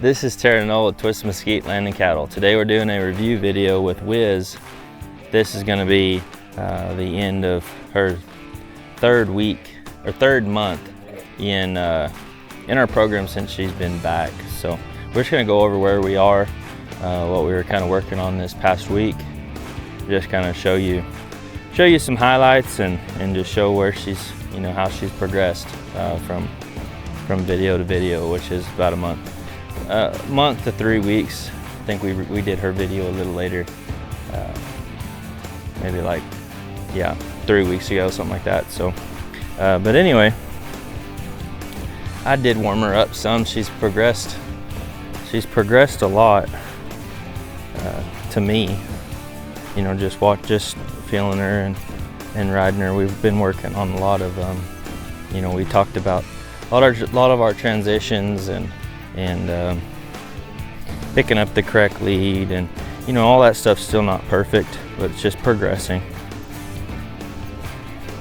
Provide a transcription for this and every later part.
This is Terranol with Twist Mesquite Land and Cattle. Today we're doing a review video with Whiz. This is going to be the end of her third month in our program since she's been back. So we're just going to go over where we are, what we were kind of working on this past week. Just kind of show you some highlights and just show where she's, how she's progressed from video to video, which is about a month to 3 weeks. I think we did her video a little later, maybe 3 weeks ago, something like that. So but anyway, I did warm her up some. She's progressed a lot to me, just feeling her and riding her. We've been working on a lot of we talked about a lot of our transitions and picking up the correct lead, and all that stuff's still not perfect, but it's just progressing.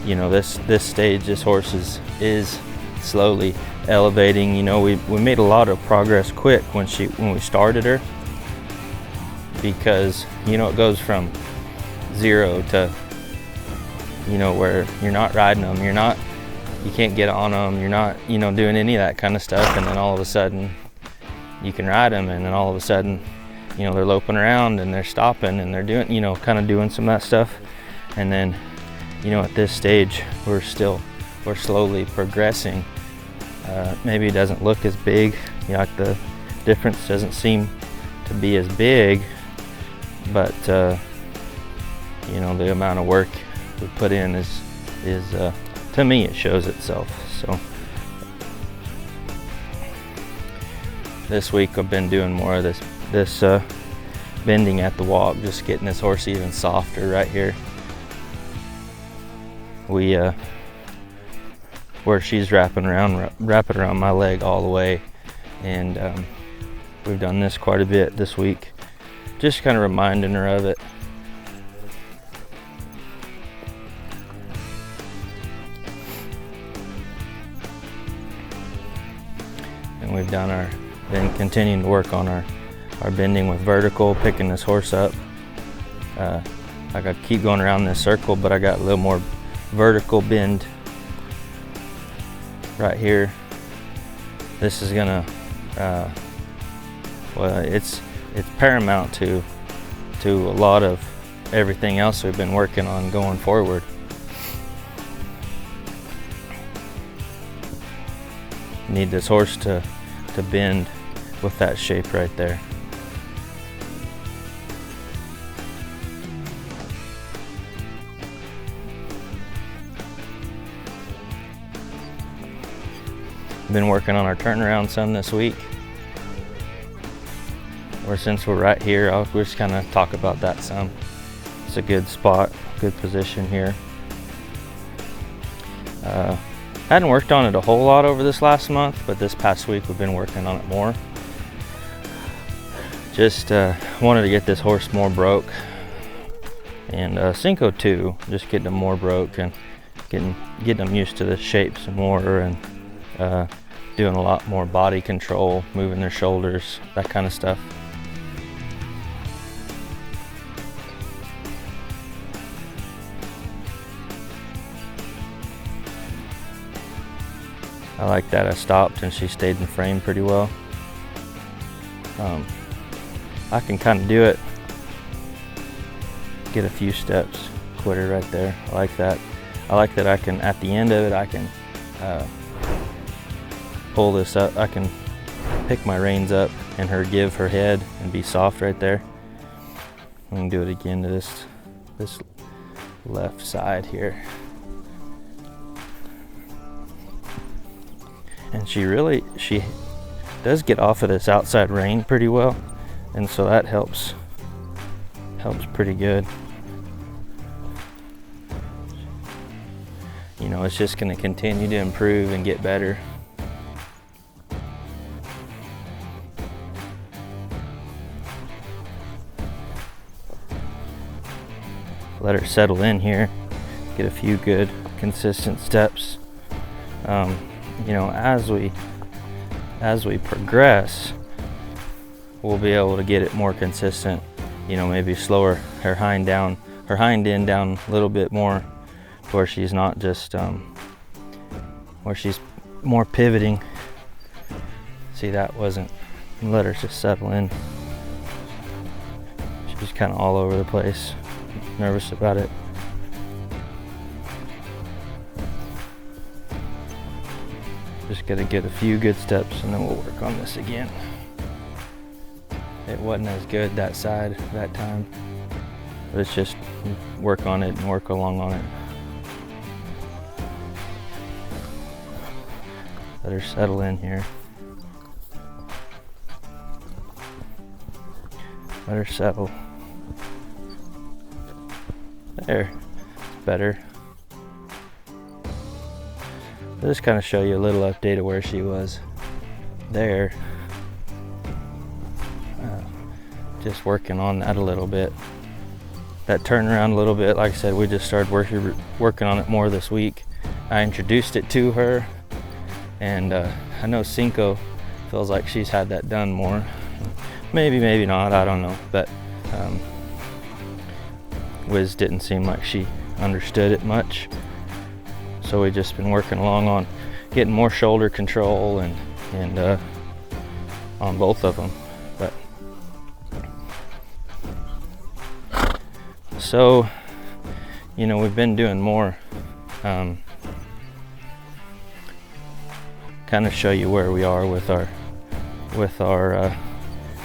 This stage, this horse is slowly elevating. We made a lot of progress quick when we started her, because it goes from 0 to where you're not riding them, you can't get on them, you're not doing any of that kind of stuff, and then all of a sudden you can ride them, and then all of a sudden they're loping around and they're stopping and they're doing kind of doing some of that stuff. And then at this stage we're slowly progressing. Maybe it doesn't look as big, like the difference doesn't seem to be as big, but the amount of work we put in is to me, it shows itself. So this week I've been doing more of this bending at the walk, just getting this horse even softer right here. Where she's wrapping around my leg all the way, and we've done this quite a bit this week, just kind of reminding her of it. And we've been continuing to work on our bending with vertical, picking this horse up. I got to keep going around this circle, but I got a little more vertical bend right here. This is gonna, it's paramount to a lot of everything else we've been working on going forward. Need this horse to bend with that shape right there. Been working on our turnaround some this week, or since we're right here, we'll just kind of talk about that some. It's a good spot, good position here. Hadn't worked on it a whole lot over this last month, but this past week we've been working on it more. Just wanted to get this horse more broke, and Cinco too, just getting them more broke and getting them used to the shape some more, and doing a lot more body control, moving their shoulders, that kind of stuff. I like that I stopped and she stayed in frame pretty well. I can kind of do it, get a few steps, quit her right there. I like that. I like that I can, at the end of it, I can pull this up. I can pick my reins up and give her head and be soft right there. I'm gonna do it again to this left side here. And she does get off of this outside rein pretty well, and so that helps pretty good. It's just going to continue to improve and get better. Let her settle in here, get a few good consistent steps. As we progress, we'll be able to get it more consistent. You know, maybe slower her hind end down a little bit more, where she's not just where she's more pivoting. See, that wasn't, let her just settle in. She's kind of all over the place, nervous about it. Just gotta get a few good steps and then we'll work on this again. It wasn't as good that side that time. Let's just work on it and work along on it. Let her settle in here. Let her settle. There, it's better. I'll just kind of show you a little update of where she was there. Just working on that a little bit. That turnaround a little bit, like I said, we just started working on it more this week. I introduced it to her, and I know Cinco feels like she's had that done more. Maybe, maybe not, I don't know. But Whiz didn't seem like she understood it much. So we've just been working along on getting more shoulder control and on both of them. But so, you know, we've been doing more. Kind of show you where we are with our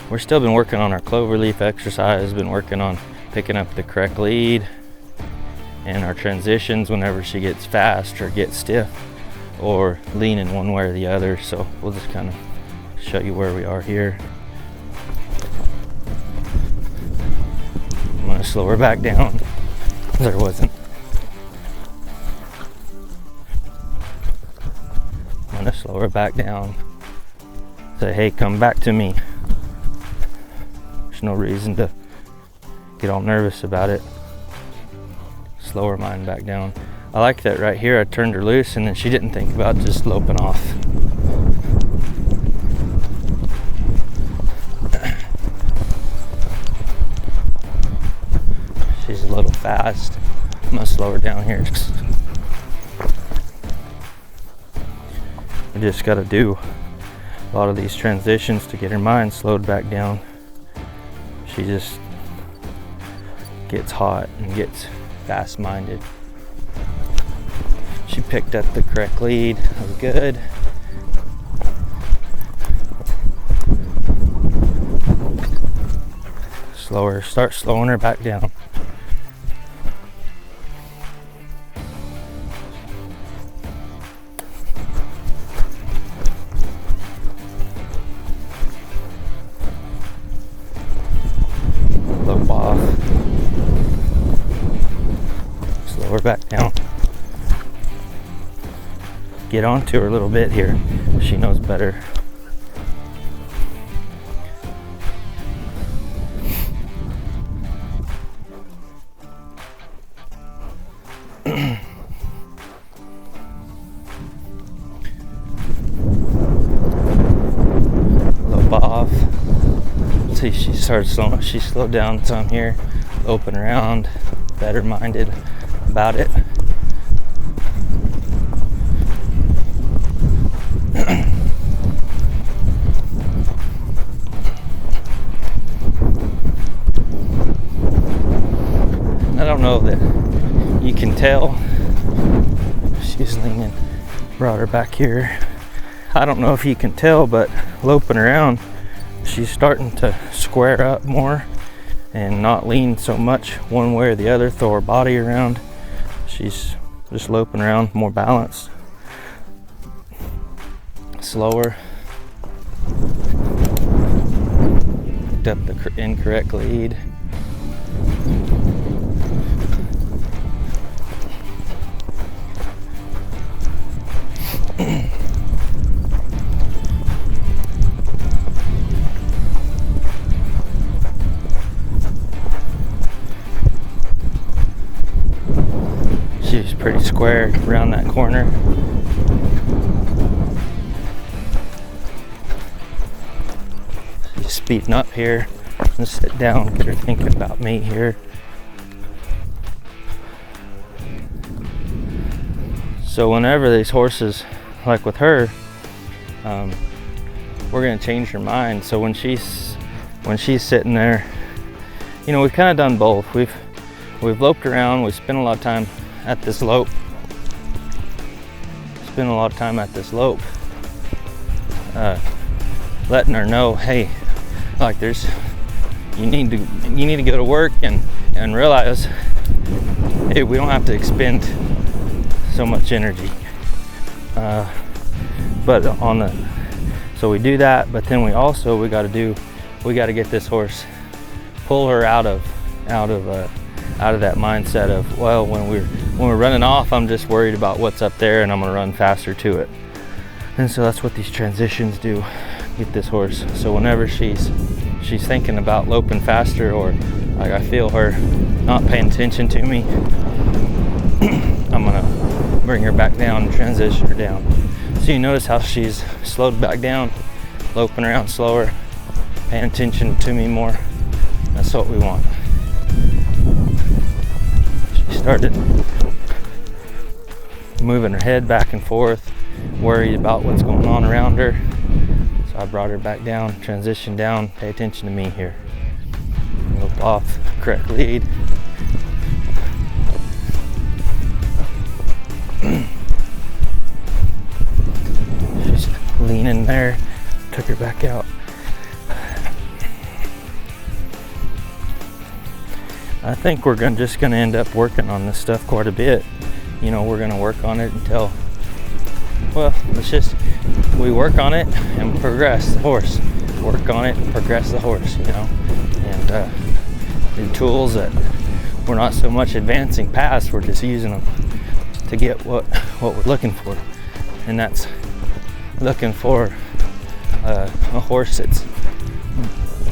we're still been working on our cloverleaf exercise, been working on picking up the correct lead and our transitions whenever she gets fast or gets stiff or leaning one way or the other. So we'll just kind of show you where we are here. I'm gonna slow her back down. There wasn't. I'm gonna slow her back down. Say, hey, come back to me. There's no reason to get all nervous about it. Slow her mind back down. I like that right here. I turned her loose and then she didn't think about just loping off. She's a little fast. I'm gonna slow her down here. I just gotta do a lot of these transitions to get her mind slowed back down. She just gets hot and gets fast-minded. She picked up the correct lead. That was good. Slower. Start slowing her back down. Lope off. Slow her back down. Get onto her a little bit here. She knows better. Lope off. See, she started slowing. She slowed down some here. Open around. Better minded about it. I don't know that you can tell. She's leaning. Brought her back here. I don't know if you can tell, but loping around, she's starting to square up more and not lean so much one way or the other, throw her body around. She's just loping around, more balanced. Slower. Picked up the incorrect lead. She's pretty square around that corner. She's she's speeding up here. I'm gonna sit down, get her thinking about me here. So whenever these horses, like with her, we're gonna change her mind. So when she's sitting there, you know, we've kind of done both. We've loped around. We spent a lot of time at this lope. Letting her know, hey, like you need to go to work and realize, hey, we don't have to expend so much energy. So we do that, but then we got to get this horse, pull her out of that mindset of, well, when we're running off, I'm just worried about what's up there and I'm gonna run faster to it. And so that's what these transitions do, get this horse. So whenever she's thinking about loping faster, or like I feel her not paying attention to me, I'm gonna bring her back down and transition her down. So you notice how she's slowed back down, loping around slower, paying attention to me more. That's what we want. She started moving her head back and forth, worried about what's going on around her. So I brought her back down, transition down, pay attention to me here. Lope off, correct lead. She's leaning there, took her back out. I think we're just gonna end up working on this stuff quite a bit. You know, we're gonna work on it until, well, we work on it and progress the horse. Work on it and progress the horse, you know. And the tools that we're not so much advancing past, we're just using them to get what we're looking for. And that's looking for a horse that's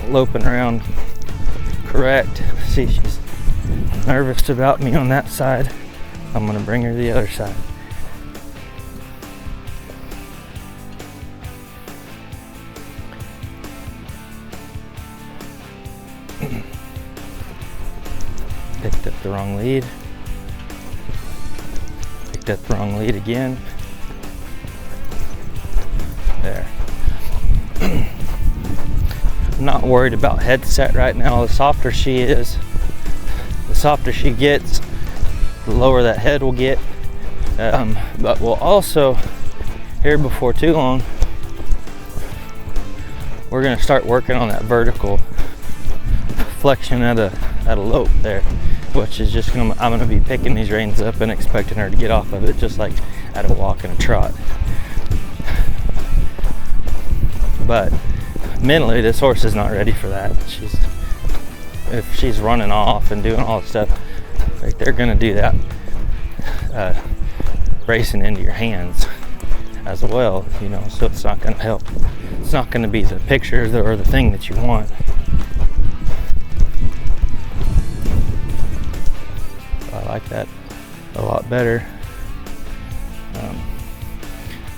loping around correct. See, she's nervous about me on that side. I'm gonna bring her to the other side. Picked up the wrong lead. Picked up the wrong lead again. There. I'm not worried about headset right now. The softer she is, the softer she gets, the lower that head will get. But we'll also, here before too long, we're gonna start working on that vertical flexion at a lope there, which is just I'm gonna be picking these reins up and expecting her to get off of it, just like at a walk and a trot. But mentally, this horse is not ready for that. If she's running off and doing all the stuff, like they're gonna do that, racing into your hands as well, you know. So it's not gonna help. It's not gonna be the picture or the thing that you want. I like that a lot better.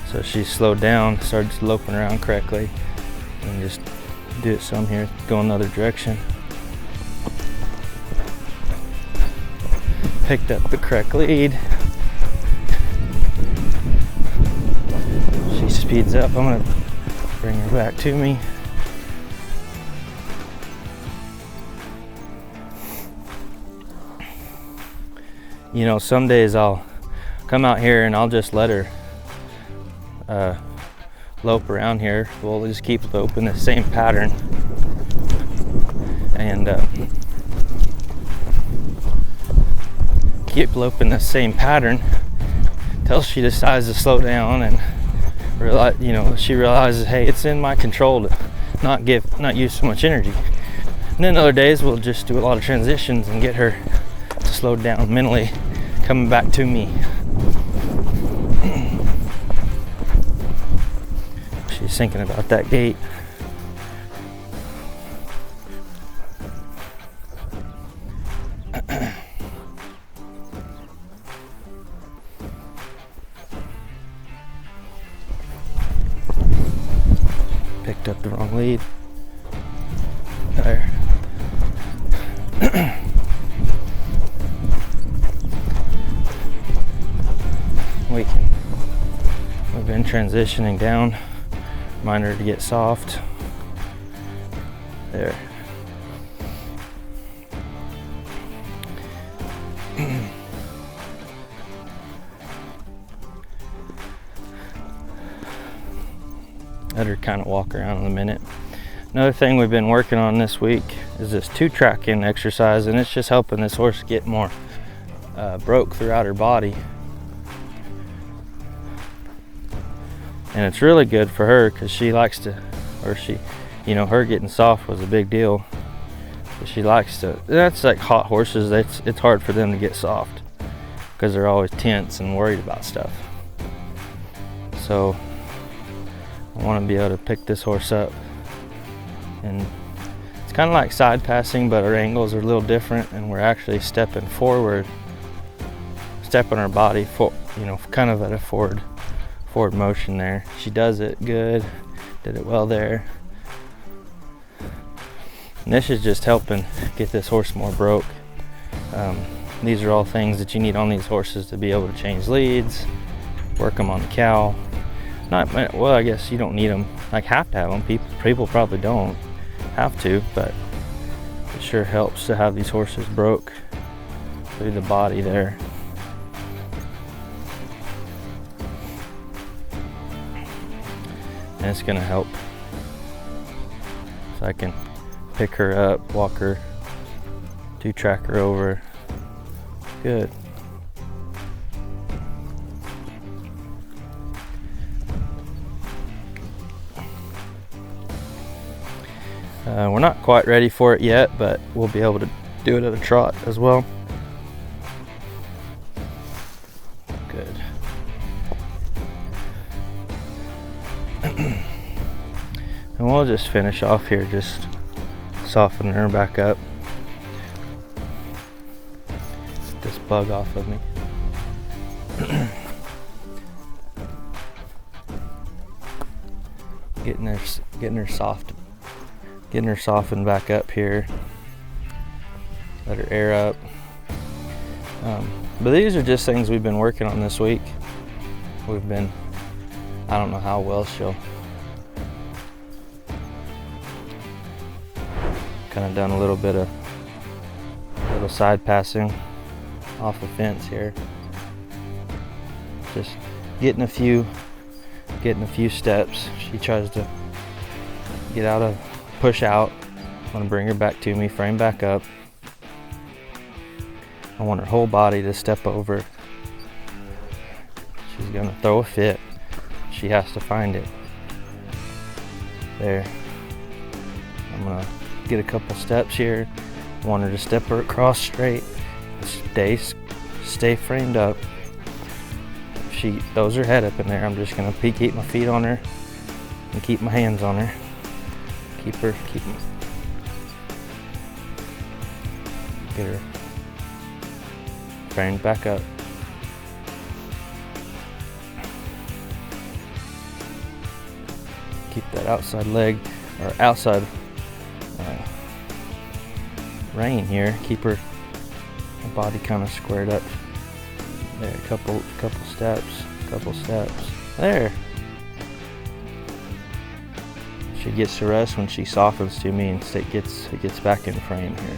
So she's slowed down, started loping around correctly, and just do it some here, go another direction. Picked up the correct lead. She speeds up. I'm gonna bring her back to me. You know, some days I'll come out here and I'll just let her lope around here. We'll just keep loping the same pattern, and keep loping the same pattern until she decides to slow down and realize, you know, she realizes, hey, it's in my control to not use so much energy. And then other days we'll just do a lot of transitions and get her to slow down mentally, coming back to me. She's thinking about that gate. Picked up the wrong lead. We've been transitioning down. Remind her to get soft. There. Let her kind of walk around in a minute. Another thing we've been working on this week is this 2-tracking exercise, and it's just helping this horse get more broke throughout her body. And it's really good for her because she likes to, or she, you know, her getting soft was a big deal. But she likes to, that's like hot horses, it's hard for them to get soft because they're always tense and worried about stuff. So I want to be able to pick this horse up, and it's kind of like side passing, but our angles are a little different, and we're actually stepping forward, stepping our body for, you know, kind of at a forward motion there. She does it good, did it well there. And this is just helping get this horse more broke. These are all things that you need on these horses to be able to change leads, work them on the cow. Well, I guess you don't need them, like have to have them. People probably don't have to, but it sure helps to have these horses broke through the body there. And it's gonna help. So I can pick her up, walk her, 2-track her over. Good. We're not quite ready for it yet, but we'll be able to do it at a trot as well. Good. And we'll just finish off here, just soften her back up. Get this bug off of me. Getting her soft. Getting her softened back up here. Let her air up. But these are just things we've been working on this week. I don't know how well she'll. Kind of done a little side passing off the fence here. Just getting a few steps. She tries to push out. I want to bring her back to me, frame back up. I want her whole body to step over. She's gonna throw a fit. She has to find it. There. I'm gonna get a couple steps here. I want her to step her across straight. Stay framed up. If she throws her head up in there, I'm just gonna keep my feet on her and keep my hands on her. Keep her. Get her framed back up. Keep that outside leg or outside rein here. Keep her body kind of squared up. There, a couple steps. There. She gets to rest when she softens to me and it gets back in frame here.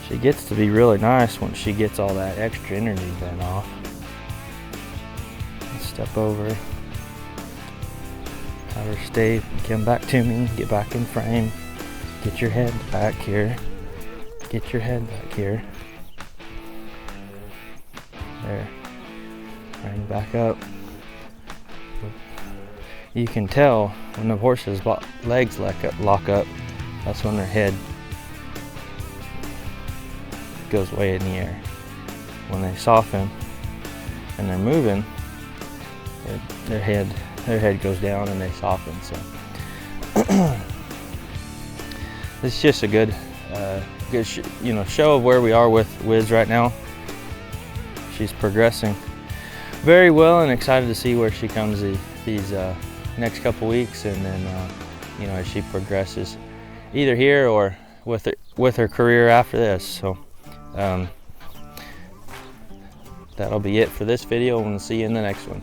She gets to be really nice when she gets all that extra energy burn off. Step over. Have her stay, come back to me, get back in frame. Get your head back here. There. Bring back up. You can tell when the horse's legs lock up, that's when their head goes way in the air. When they soften and they're moving, their head goes down and they soften. So it's just a good show of where we are with Whiz right now. She's progressing very well, and excited to see where she comes these next couple weeks, and then you know, as she progresses either here or with her career after this. So that'll be it for this video, and we'll see you in the next one.